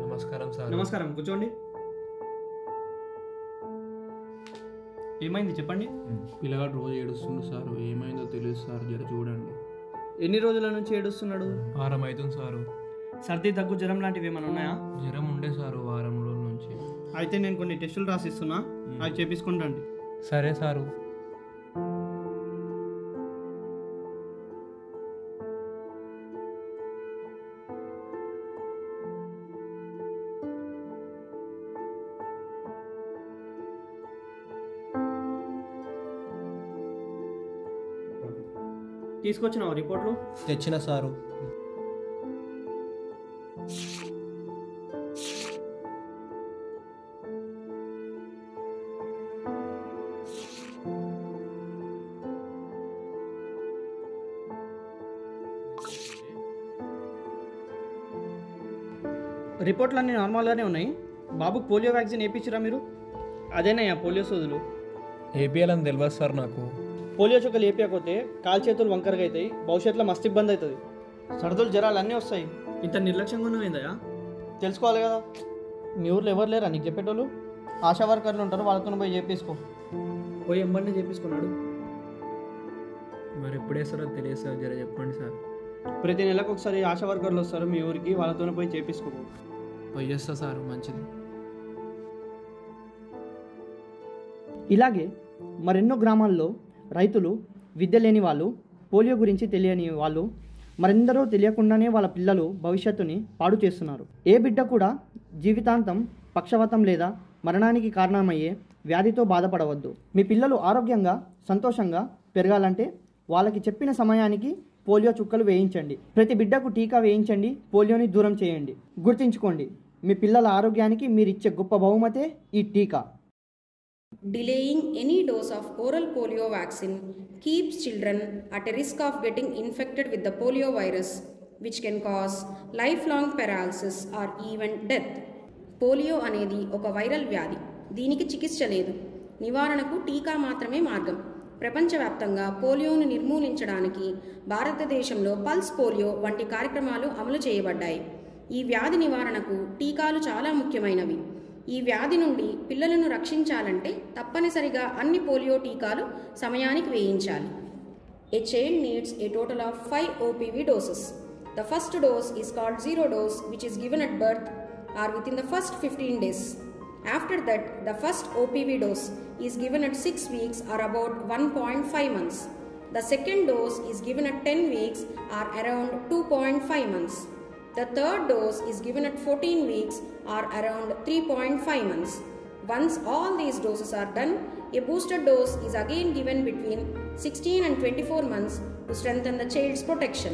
నమస్కారం సార్. నమస్కారం, కూర్చోండి. ఏమైంది చెప్పండి. పిల్లగాడు రోజు ఏడుస్తుండు సార్, ఏమైందో తెలియదు సార్, జర చూడండి. ఎన్ని రోజుల నుంచి ఏడుస్తున్నాడు? వారం అవుతుంది సారు. సర్ది, దగ్గు, జ్వరం లాంటివి ఏమైనా ఉన్నాయా? జ్వరం ఉండే సారు వారం రోజుల నుంచి. అయితే నేను కొన్ని టెస్టులు రాసిస్తున్నా, అవి చేపించుకుంటండి. సరే సారు. తీసుకొచ్చినావు రిపోర్ట్లు? తెచ్చిన సారు. రిపోర్ట్లు అన్నీ నార్మల్గానే ఉన్నాయి. బాబుకు పోలియో వ్యాక్సిన్ వేయించిరా మీరు? అదేనయ్యా పోలియో సోదులు. ఏపీఎల్ అని తెలియదు సార్ నాకు. పోలియో చుక్కలు వేపించకపోతే కాలు చేతులు వంకరగా అవుతాయి, భవిష్యత్తులో మస్తు ఇబ్బంది అవుతుంది. సర్దులు జ్వరాలు అన్నీ వస్తాయి. ఇంత నిర్లక్ష్యంగా ఉన్నాయిందయ్యా, తెలుసుకోవాలి కదా. మీ ఊర్లో ఎవరు లేరా నీకు చెప్పేటోళ్ళు? ఆశా వర్కర్లు ఉంటారు, వాళ్ళతో పోయి చేపించుకో. పోయి ఎంబడిని చేపించుకున్నాడు. మరి ఎప్పుడు వేస్తారో తెలియదు సార్, జర చెప్పండి సార్. ప్రతి నెలకు ఒకసారి ఆశా వర్కర్లు వస్తారు మీ ఊరికి, వాళ్ళతోనే పోయి చేపించుకో. పోయి చేస్తా సార్, మంచిది. ఇలాగే మరెన్నో గ్రామాల్లో రైతులు, విద్య లేని వాళ్ళు, పోలియో గురించి తెలియని వాళ్ళు, మరెందరో తెలియకుండానే వాళ్ళ పిల్లలు భవిష్యత్తుని పాడు చేస్తున్నారు. ఏ బిడ్డ కూడా జీవితాంతం పక్షవాతం లేదా మరణానికి కారణమయ్యే వ్యాధితో బాధపడవద్దు. మీ పిల్లలు ఆరోగ్యంగా, సంతోషంగా పెరగాలంటే వాళ్ళకి చెప్పిన సమయానికి పోలియో చుక్కలు వేయించండి. ప్రతి బిడ్డకు టీకా వేయించండి, పోలియోని దూరం చేయండి. గుర్తుంచుకోండి, మీ పిల్లల ఆరోగ్యానికి మీరిచ్చే గొప్ప బహుమతే ఈ టీకా. Delaying any dose of oral polio vaccine keeps children at a risk of getting infected with the polio virus, which can cause lifelong paralysis or even death. Polio అనేది ఒక వైరల్ వ్యాధి. దీనికి చికిత్స లేదు. నివారణకు టీకా మాత్రమే మార్గం. ప్రపంచవ్యాప్తంగా పోలియోను నిర్మూలించడానికి భారతదేశంలో పల్స్ పోలియో వంటి కార్యక్రమాలు అమలు చేయబడ్డాయి. ఈ వ్యాధి నివారణకు టీకాలు చాలా ముఖ్యమైనవి. ఈ వ్యాధి నుండి పిల్లలను రక్షించాలంటే తప్పనిసరిగా అన్ని పోలియో టీకాలు సమయానికి వేయించాలి. A child needs a total of 5 OPV doses. The first dose is called zero dose, which is given at birth or within the first 15 days. After that, the first OPV dose is given at 6 weeks or about 1.5 months. The second dose is given at 10 weeks or around 2.5 months. The third dose is given at 14 weeks or around 3.5 months. Once all these doses are done, a booster dose is again given between 16 and 24 months to strengthen the child's protection.